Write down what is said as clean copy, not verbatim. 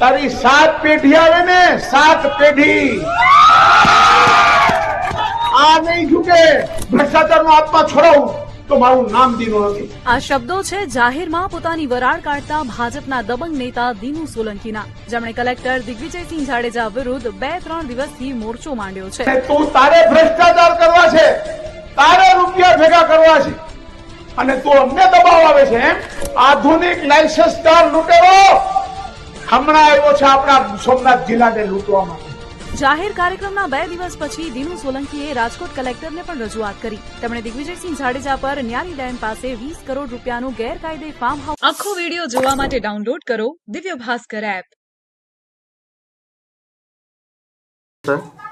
તારી 7 પેઢી આવે ને 7 પેઢી આ નહીં ઝૂકે ભ્રષ્ટાચારનો આત્મા છોડાવું તો મારું નામ દીનો નથી. આ શબ્દો છે જાહેરમાં પોતાની વરાળ કાઢતા ભાજપના દબંગ નેતા દીનુ સોલંકીના, જેમણે કલેક્ટર દિગ્વિજયસિંહ જાડેજા વિરુદ્ધ 2-3 દિવસથી મોરચો માંડ્યો છે. તું તારે ભ્રષ્ટાચાર કરવા છે, તારે રૂપિયા ભેગા કરવા છે અને તું અમને દબાવ આવે છે એમ? આધુનિક લાયસન્સદાર લૂંટેરો હમણાં આવ્યો છે આપણા સોમનાથ જિલ્લાને લૂંટવા માટે. જાહેર કાર્યક્રમના 2 દિવસ પછી દીનુ સોલંકીએ રાજકોટ કલેક્ટરને પણ રજૂઆત કરી. તેમણે દિગ્વિજયસિંહ જાડેજા પર ન્યારી ડેમ પાસે 20 કરોડ રૂપિયાનું ગેરકાયદે ફાર્મ હાઉસ. આખો વિડીયો જોવા માટે ડાઉનલોડ કરો દિવ્ય ભાસ્કર એપ. સર